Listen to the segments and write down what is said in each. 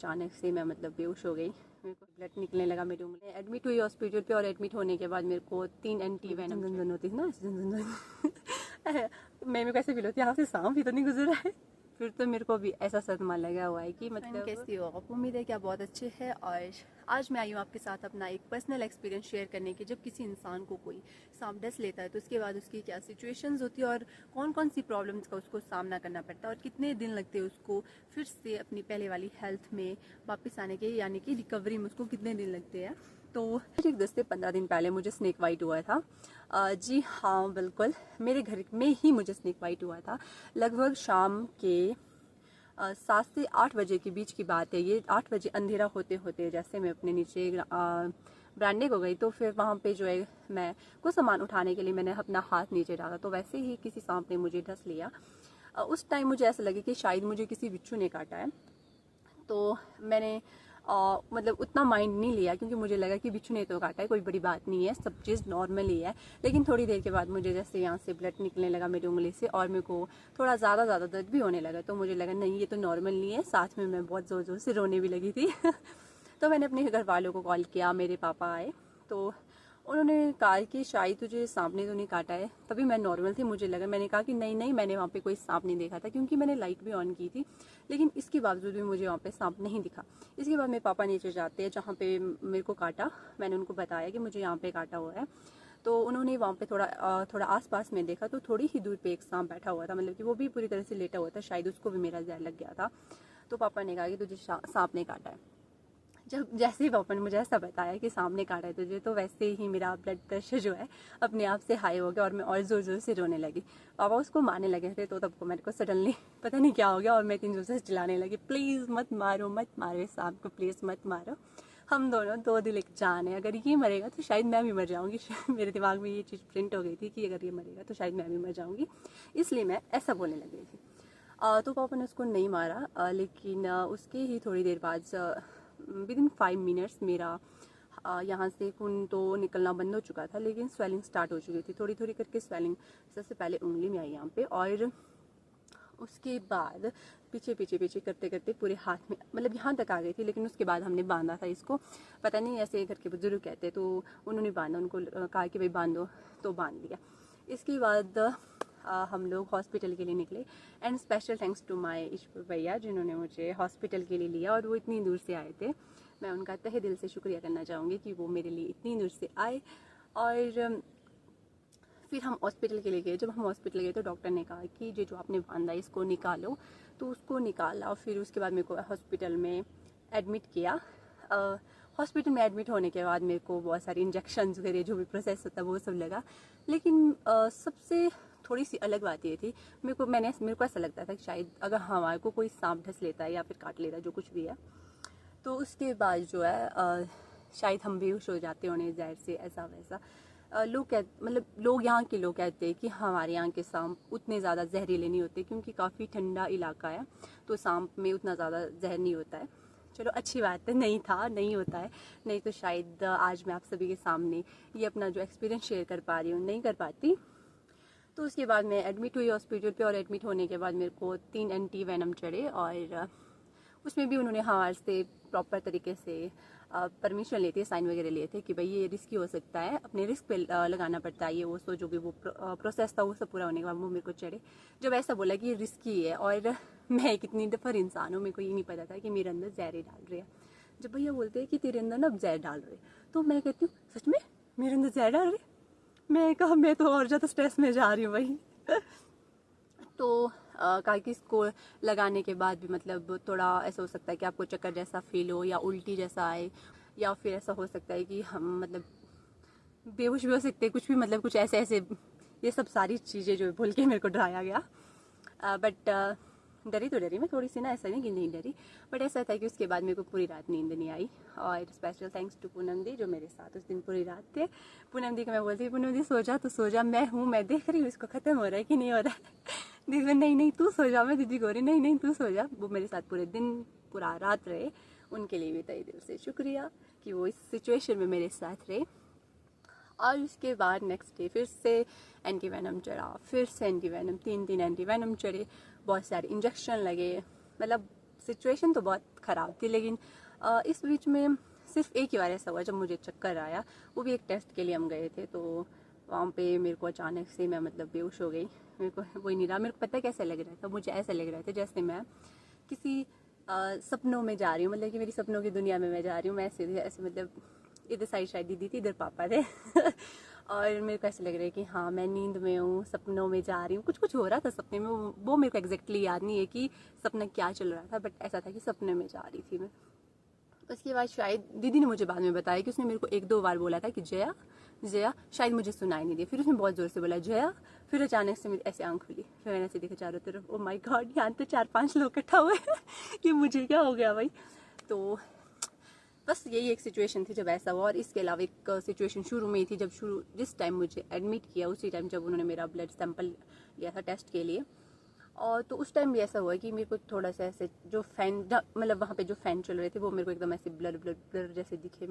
अचानक से मैं मतलब बेहोश हो गई, मेरे को ब्लड निकलने लगा मेरी उंगली। एडमिट हुई हॉस्पिटल पे और एडमिट होने के बाद मेरे को 3 एंटी वेनम झुंझुन होती थी ना, झुंझुन मेरे को ऐसे फील होती है यहाँ से सांप भी तो नहीं गुजरा है। फिर तो मेरे को भी ऐसा सदमा लगा हुआ है कि मतलब कैसी हो आप। उम्मीद है कि आप बहुत अच्छे हैं। और आज मैं आई हूँ आपके साथ अपना एक पर्सनल एक्सपीरियंस शेयर करने की। जब किसी इंसान को कोई सांप डस लेता है तो उसके बाद उसकी क्या सिचुएशंस होती है और कौन कौन सी प्रॉब्लम्स का उसको सामना करना पड़ता है और कितने दिन लगते हैं उसको फिर से अपनी पहले वाली हेल्थ में वापस आने के, यानी कि रिकवरी में उसको कितने दिन लगते हैं। तो ठीक 10 से 15 दिन पहले मुझे स्नेक बाइट हुआ था। जी हाँ बिल्कुल, मेरे घर में ही मुझे स्नेक बाइट हुआ था। लगभग शाम के 7 से 8 बजे के बीच की बात है ये। 8 बजे अंधेरा होते होते जैसे मैं अपने नीचे बरामदे को गई तो फिर वहाँ पे जो है मैं कुछ सामान उठाने के लिए मैंने अपना हाथ नीचे डाला तो वैसे ही किसी सांप ने मुझे डस लिया। उस टाइम मुझे ऐसा लगे कि शायद मुझे किसी बिच्छू ने काटा है। तो मैंने मतलब उतना माइंड नहीं लिया क्योंकि मुझे लगा कि बिच्छू ने तो काटा है, कोई बड़ी बात नहीं है, सब चीज़ नॉर्मल ही है। लेकिन थोड़ी देर के बाद मुझे जैसे यहाँ से ब्लड निकलने लगा मेरी उंगली से और मेरे को थोड़ा ज़्यादा दर्द भी होने लगा। तो मुझे लगा नहीं ये तो नॉर्मल नहीं है, साथ में मैं बहुत ज़ोर ज़ोर से रोने भी लगी थी। तो मैंने अपने घर वालों को कॉल किया, मेरे पापा आए तो उन्होंने कहा कि शायद तुझे सांप ने तो नहीं काटा है। तभी मैं नॉर्मल थी, मुझे लगा, मैंने कहा कि नहीं नहीं मैंने वहाँ पे कोई सांप नहीं देखा था क्योंकि मैंने लाइट भी ऑन की थी। लेकिन इसके बावजूद भी मुझे वहाँ पे सांप नहीं दिखा। इसके बाद मेरे पापा नीचे जाते हैं जहाँ पे मेरे को काटा। मैंने उनको बताया कि मुझे यहाँ पे काटा हुआ है। तो उन्होंने वहाँ पे थोड़ा आसपास में देखा तो थोड़ी ही दूर पे एक सांप बैठा हुआ था, मतलब कि वो भी पूरी तरह से लेटा हुआ था, शायद उसको भी मेरा जहर लग गया था। तो पापा ने कहा कि तुझे सांप ने काटा है। जब जैसे ही पापा ने मुझे ऐसा बताया कि सामने काटा है तुझे, तो वैसे ही मेरा ब्लड प्रेशर जो है अपने आप से हाई हो गया और मैं और ज़ोर ज़ोर से रोने लगी। पापा उसको मारने लगे थे तो तब को मेरे को सडनली पता नहीं क्या हो गया और मैं इतनी ज़ोर से चिल्लाने लगी, प्लीज़ मत मारो इस सांप को, प्लीज़ मत मारो। हम दोनों दो दिल एक जान है, अगर ये मरेगा तो शायद मैं भी मर जाऊँगी। मेरे दिमाग में ये चीज़ प्रिंट हो गई थी कि अगर ये मरेगा तो शायद मैं भी मर जाऊँगी, इसलिए मैं ऐसा बोलने लगी थी। तो पापा ने उसको नहीं मारा, लेकिन उसके ही थोड़ी देर बाद विदिन 5 मिनट्स मेरा यहाँ से खून तो निकलना बंद हो चुका था, लेकिन स्वेलिंग स्टार्ट हो चुकी थी। थोड़ी थोड़ी करके स्वेलिंग सबसे पहले उंगली में आई यहाँ पे, और उसके बाद पीछे पीछे पीछे करते करते पूरे हाथ में, मतलब यहाँ तक आ गई थी। लेकिन उसके बाद हमने बांधा था इसको, पता नहीं ऐसे घर के बुजुर्ग कहते, तो उन्होंने बांधा, उनको कहा कि भाई बांधो, तो बांध दिया। इसके बाद हम लोग हॉस्पिटल के लिए निकले। And special thanks to my Ishwar भैया जिन्होंने मुझे हॉस्पिटल के लिए लिया, और वो इतनी दूर से आए थे। मैं उनका तहे दिल से शुक्रिया करना चाहूँगी कि वो मेरे लिए इतनी दूर से आए। और फिर हम हॉस्पिटल के लिए गए। जब हम हॉस्पिटल गए तो डॉक्टर ने कहा कि जो आपने बांधा इसको निकालो, तो उसको निकाला। फिर उसके बाद मेरे को हॉस्पिटल में एडमिट किया। हॉस्पिटल में एडमिट होने के बाद मेरे को बहुत सारी इंजेक्शन वगैरह जो भी प्रोसेस होता है वो सब लगा। लेकिन सबसे थोड़ी सी अलग बात ये थी, मेरे को ऐसा लगता था कि शायद अगर हमारे को कोई सांप ढस लेता है या फिर काट लेता है, जो कुछ भी है, तो उसके बाद जो है शायद हम बेहोश हो जाते होने, ज़ाहिर से ऐसा वैसा। लोग यहाँ के लोग कहते हैं कि हमारे यहाँ के सांप उतने ज़्यादा जहरीले नहीं होते क्योंकि काफ़ी ठंडा इलाका है, तो सांप में उतना ज़्यादा जहर नहीं होता है। चलो अच्छी बात है, नहीं था, नहीं होता है, नहीं तो शायद आज मैं आप सभी के सामने ये अपना जो एक्सपीरियंस शेयर कर पा रही हूँ, नहीं कर पाती। तो उसके बाद मैं एडमिट हुई हॉस्पिटल पे, और एडमिट होने के बाद मेरे को 3 एंटी वेनम चढ़े, और उसमें भी उन्होंने हमारे से प्रॉपर तरीके से परमिशन लेते हैं, साइन वगैरह लिए थे कि भाई ये रिस्की हो सकता है, अपने रिस्क पे लगाना पड़ता है ये वो। सो जो भी वो प्रोसेस था वो सब पूरा होने के बाद वो मेरे को चढ़े। जब ऐसा बोला कि ये रिस्की है, और मैं एक इतनी दफर इंसान हूँ, मेरे को ये नहीं पता था कि मेरे अंदर जहर डाल रहे हैं। जब भैया बोलते हैं कि तेरे अंदर ना जहर डाल रहे, तो मैं कहती हूँ सच में मेरे अंदर जहर डाल रहे। मैं कहा मैं तो और ज़्यादा स्ट्रेस में जा रही हूँ भाई। तो कहा कि इसको लगाने के बाद भी मतलब थोड़ा ऐसा हो सकता है कि आपको चक्कर जैसा फील हो, या उल्टी जैसा आए, या फिर ऐसा हो सकता है कि हम मतलब बेहोश भी हो सकते हैं, कुछ भी, मतलब कुछ ऐसे ऐसे, ये सब सारी चीज़ें जो भूल के मेरे को डराया गया। बट डरी तो डरी मैं थोड़ी सी ना, ऐसा नहीं कि नहीं डरी, बट ऐसा था कि उसके बाद मेरे को पूरी रात नींद नहीं आई। और स्पेशल थैंक्स टू पूनम दी जो मेरे साथ उस दिन पूरी रात थे। पूनम दी को मैं बोलती, पूनम दी सो जा, तो सो जा, मैं हूँ, मैं देख रही हूँ इसको ख़त्म हो रहा है कि नहीं हो रहा है। दीदी नहीं नहीं तू सो जा, मैं दीदी को रही नहीं नहीं तू सो जा। वो मेरे साथ पूरे दिन पूरा रात रहे, उनके लिए भी तहे दिल से शुक्रिया कि वो इस सिचुएशन में मेरे साथ रहे। और उसके बाद नेक्स्ट डे फिर से एंटी वेनम चढ़ा, फिर से एंटी वेनम, 3 एंटी वेनम चढ़े, बहुत सारे इंजेक्शन लगे, मतलब सिचुएशन तो बहुत ख़राब थी, लेकिन इस बीच में सिर्फ एक ही बार ऐसा हुआ जब मुझे चक्कर आया, वो भी एक टेस्ट के लिए हम गए थे। तो वहाँ पे मेरे को अचानक से मैं मतलब बेहोश हो गई, मेरे को वही नहीं रहा। मेरे को पता है कैसा लग रहा था, मुझे ऐसा लग रहा था जैसे मैं किसी सपनों में जा रही हूँ, मतलब कि मेरी सपनों की दुनिया में मैं जा रही हूँ। मैं ऐसे ऐसे मतलब इधर साइड शायद दीदी थी, इधर पापा थे और मेरे को ऐसा लग रहा है कि हाँ मैं नींद में हूँ, सपनों में जा रही हूँ। कुछ कुछ हो रहा था सपने में, वो मेरे को एग्जैक्टली याद नहीं है कि सपना क्या चल रहा था, बट ऐसा था कि सपने में जा रही थी मैं। उसके बाद शायद दीदी ने मुझे बाद में बताया कि उसने मेरे को एक दो बार बोला था कि जया जया, शायद मुझे सुनाई नहीं दिया। फिर उसने बहुत ज़ोर से बोला जया, फिर अचानक से मेरी ऐसे आंख खुली, फिर मैंने ऐसे देखा चारों तरफ, ओ माय गॉड यहाँ तो 4-5 लोग इकट्ठा हुए कि मुझे क्या हो गया भाई। तो बस यही एक सिचुएशन थी जब ऐसा हुआ। और इसके अलावा एक सिचुएशन शुरू में ही थी, जब जिस टाइम मुझे एडमिट किया उसी टाइम जब उन्होंने मेरा ब्लड सैंपल लिया था टेस्ट के लिए। और तो उस टाइम भी ऐसा हुआ कि मेरे को थोड़ा सा ऐसे जो फैन, मतलब वहाँ पे जो फैन चल रहे थे वो मेरे को एकदम ऐसे ब्लर ब्लर ब्लर जैसे दिखे,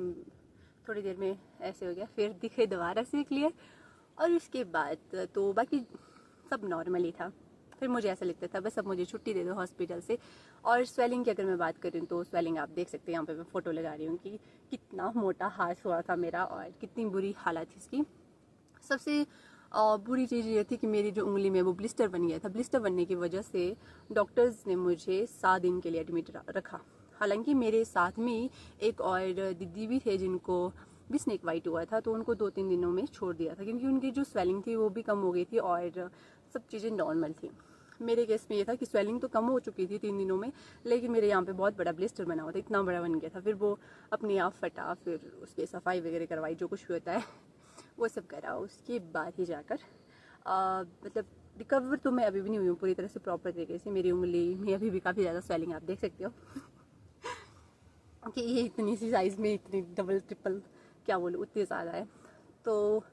थोड़ी देर में ऐसे हो गया, फिर दिखे दोबारा से क्लियर। और उसके बाद तो बाकी सब नॉर्मल ही था। फिर मुझे ऐसा लगता था बस अब मुझे छुट्टी दे दो हॉस्पिटल से। और स्वेलिंग की अगर मैं बात करूँ तो स्वेलिंग आप देख सकते हैं, यहाँ पे मैं फ़ोटो लगा रही हूँ कि कितना मोटा हाथ हुआ था मेरा और कितनी बुरी हालत थी इसकी। सबसे बुरी चीज़ ये थी कि मेरी जो उंगली में वो ब्लिस्टर बन गया था। ब्लिस्टर बनने की वजह से डॉक्टर्स ने मुझे 7 दिन के लिए एडमिट रखा। हालांकि मेरे साथ में एक और दीदी भी थे जिनको भी स्नेक वाइट हुआ था, तो उनको 2-3 दिनों में छोड़ दिया था क्योंकि उनकी जो स्वेलिंग थी वो भी कम हो गई थी और सब चीज़ें नॉर्मल थी। मेरे केस में ये था कि स्वेलिंग तो कम हो चुकी थी 3 दिनों में, लेकिन मेरे यहाँ पे बहुत बड़ा ब्लिस्टर बना हुआ था, इतना बड़ा बन गया था। फिर वो अपने आप फटा, फिर उसकी सफाई वगैरह करवाई, जो कुछ भी होता है वो सब करा। उसके बाद ही जाकर मतलब रिकवर तो मैं अभी भी नहीं हुई हूँ पूरी तरह से प्रॉपर तरीके से। मेरी उंगली में अभी भी काफ़ी ज़्यादा स्वेलिंग आप देख सकते हो कि ये इतनी सी साइज़ में इतनी डबल ट्रिपल क्या बोलूँ उतनी ज़्यादा है। तो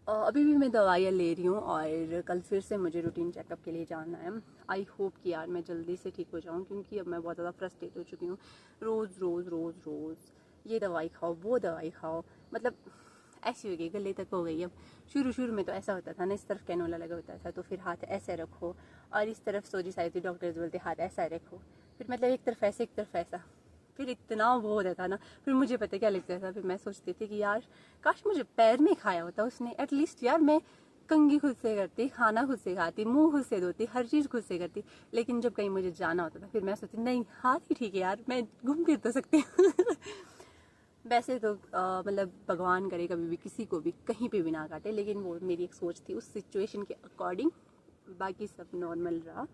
अभी भी मैं दवाइयाँ ले रही हूँ और कल फिर से मुझे रूटीन चेकअप के लिए जाना है। आई होप कि यार मैं जल्दी से ठीक हो जाऊँ, क्योंकि अब मैं बहुत ज़्यादा फ्रस्ट्रेट हो चुकी हूँ। रोज़ रोज़ रोज़ रोज़ ये दवाई खाओ वो दवाई खाओ, मतलब ऐसी हो गई, गले तक हो गई। अब शुरू में तो ऐसा होता था ना, इस तरफ कैनोला लगा होता था तो फिर हाथ ऐसे रखो, और इस तरफ सोजिश आई थी, डॉक्टर्स बोलते हाथ ऐसा रखो, फिर मतलब एक तरफ ऐसे एक तरफ ऐसा, फिर इतना वो होता था ना। फिर मुझे पता क्या लगता था, फिर मैं सोचती थी कि यार काश मुझे पैर में खाया होता उसने, एटलीस्ट यार मैं कंघी खुद से करती, खाना खुद से खाती, मुंह खुद से धोती, हर चीज़ खुद से करती। लेकिन जब कहीं मुझे जाना होता था फिर मैं सोचती नहीं हाथ ही ठीक है यार, मैं घूम फिर तो सकती हूँ वैसे तो मतलब भगवान करे कभी भी किसी को भी कहीं पे भी ना काटे, लेकिन वो मेरी एक सोच थी उस सिचुएशन के अकॉर्डिंग। बाकी सब नॉर्मल रहा।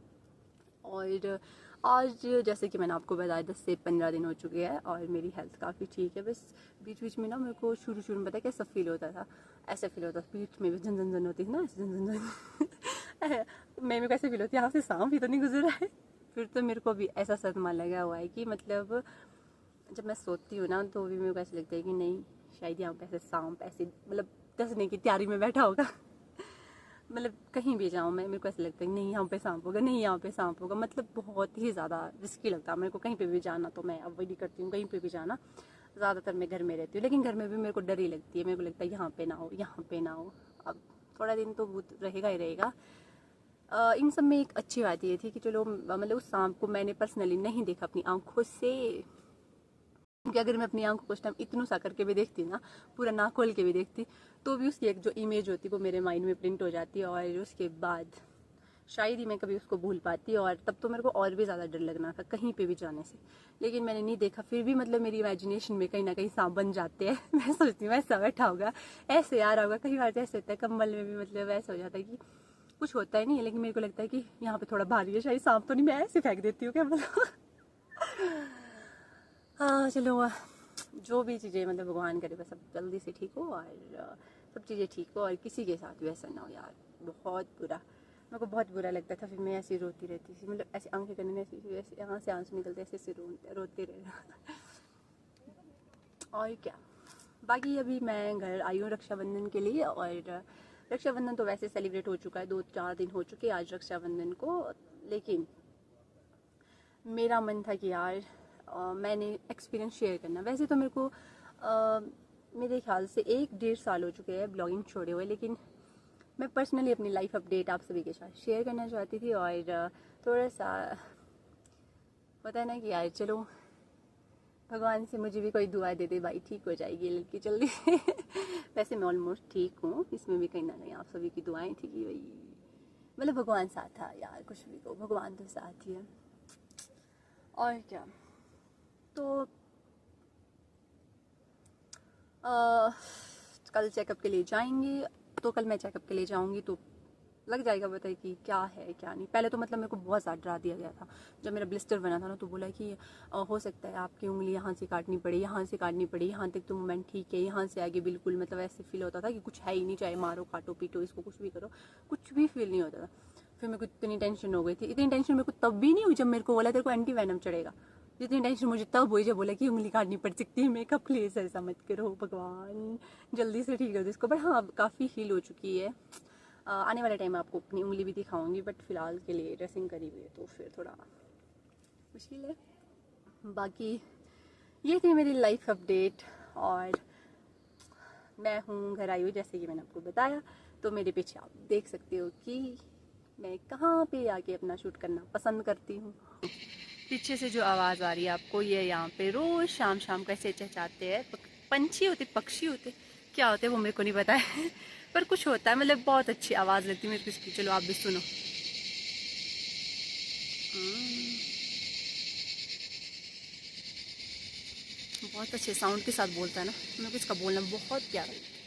और आज जैसे कि मैंने आपको बताया 10 से 15 दिन हो चुके हैं और मेरी हेल्थ काफ़ी ठीक है। बस बीच बीच में ना मेरे को शुरू में पता है कैसा फील होता था, ऐसा फील होता था पीठ में भी झन झन झन होती थी ना, ऐसे झन झन झन मेरे को ऐसे फील होती है यहाँ से सांप भी तो नहीं गुजरा है। फिर तो मेरे को भी ऐसा सदमा लगा हुआ है कि मतलब जब मैं सोती हूँ ना तो भी मेरे को ऐसा लगता है कि नहीं शायद यहाँ पे ऐसे सांप ऐसे मतलब डसने की तैयारी में बैठा होगा मतलब कहीं भी जाऊँ मैं, मेरे को ऐसा लगता है नहीं यहाँ पे सांप होगा, नहीं यहाँ पे सांप होगा। मतलब बहुत ही ज़्यादा रिस्की लगता है मेरे को कहीं पे भी जाना, तो मैं अवॉइड ही करती हूँ कहीं पे भी जाना। ज़्यादातर मैं घर में रहती हूँ, लेकिन घर में भी मेरे को डर ही लगती है, मेरे को लगता है यहाँ पे ना हो, यहाँ पे ना हो। अब थोड़ा दिन तो भूत रहेगा ही रहेगा। इन सब में एक अच्छी बात ये थी कि चलो मतलब उस सांप को मैंने पर्सनली नहीं देखा अपनी आंखों से, क्योंकि अगर मैं अपनी आंखों को उस टाइम इतनू सा करके भी देखती ना, पूरा ना खोल के भी देखती, तो भी उसकी एक जो इमेज होती वो मेरे माइंड में प्रिंट हो जाती और उसके बाद शायद ही मैं कभी उसको भूल पाती। और तब तो मेरे को और भी ज़्यादा डर लगना था कहीं पे भी जाने से, लेकिन मैंने नहीं देखा। फिर भी मतलब मेरी इमेजिनेशन में कहीं ना कहीं सांप बन जाते हैं मैं सोचती हूँ ऐसा बैठा होगा, ऐसे आ रहा होगा। कई बार ऐसे होता है कंबल में भी, मतलब ऐसा हो जाता है कि कुछ होता ही नहीं है, लेकिन मेरे को लगता है कि यहाँ पे थोड़ा भारी है, शायद सांप तो नहीं, मैं ऐसे फेंक देती हूँ क्या मतलब हाँ चलो जो भी चीज़ें मतलब भगवान करे बस सब जल्दी से ठीक हो और सब चीज़ें ठीक हो और किसी के साथ भी ऐसा ना हो यार। बहुत बुरा, मेरे को बहुत बुरा लगता था। फिर मैं ऐसे रोती रहती थी, मतलब ऐसे आंखें करने ऐसे ऐसे यहाँ से आंसू निकलते ऐसे ऐसे रोते रहना और क्या। बाकी अभी मैं घर आई हूँ रक्षाबंधन के लिए, और रक्षाबंधन तो वैसे सेलिब्रेट हो चुका है, 2-4 दिन हो चुके हैं आज रक्षाबंधन को। लेकिन मेरा मन था कि यार मैंने एक्सपीरियंस शेयर करना। वैसे तो मेरे को मेरे ख्याल से 1-1.5 साल हो चुके हैं ब्लॉगिंग छोड़े हुए, लेकिन मैं पर्सनली अपनी लाइफ अपडेट आप सभी के साथ शेयर करना चाहती थी और थोड़ा सा पता है ना कि यार चलो भगवान से मुझे भी कोई दुआ दे दे भाई, ठीक हो जाएगी ये लड़की जल्दी। वैसे मैं ऑलमोस्ट ठीक हूँ, इसमें भी कहीं ना कहीं आप सभी की दुआएं थी कि भाई मतलब भगवान साथ था यार, कुछ भी को भगवान तो साथ ही है। और क्या, तो कल चेकअप के लिए जाएंगे, तो कल मैं चेकअप के लिए जाऊंगी तो लग जाएगा बताइए कि क्या है क्या नहीं। पहले तो मतलब मेरे को बहुत ज़्यादा डरा दिया गया था जब मेरा ब्लिस्टर बना था ना, तो बोला कि हो सकता है आपकी उंगली यहाँ से काटनी पड़े, यहाँ से काटनी पड़ी, यहाँ तक तो मूवमेंट ठीक है, यहाँ से आगे बिल्कुल मतलब ऐसे फील होता था कि कुछ है ही नहीं, चाहे मारो काटो पीटो इसको कुछ भी करो, कुछ भी फील नहीं होता था। फिर मेरे को इतनी टेंशन हो गई थी, इतनी टेंशन मेरे को तब भी नहीं हुई जब मेरे को बोला तेरे को एंटी वेनम चढ़ेगा। जितनी टेंशन मुझे तब हुई जब बोला कि उंगली काटनी पड़ सकती है। मेकअप प्लीज ऐसा मत करो भगवान, जल्दी से ठीक कर दो इसको। बट हाँ काफ़ी हील हो चुकी है। आने वाले टाइम आपको अपनी उंगली भी दिखाऊंगी, बट फिलहाल के लिए ड्रेसिंग करी हुई है तो फिर थोड़ा मुश्किल है। बाकी ये थी मेरी लाइफ अपडेट, और मैं हूँ घर आई हुई जैसे कि मैंने आपको बताया। तो मेरे पीछे आप देख सकते हो कि मैं कहाँ पे आके अपना शूट करना पसंद करती हूँ। पीछे से जो आवाज़ आ रही है आपको, ये यहाँ पे रोज़ शाम शाम कैसे चहचहाते हैं, पंछी होते पक्षी होते क्या होते हैं वो मेरे को नहीं पता है। पर कुछ होता है, मतलब बहुत अच्छी आवाज़ लगती है मेरे को इसकी। चलो आप भी सुनो। बहुत अच्छे साउंड के साथ बोलता है ना, मेरे को इसका बोलना बहुत प्यारा लगता है।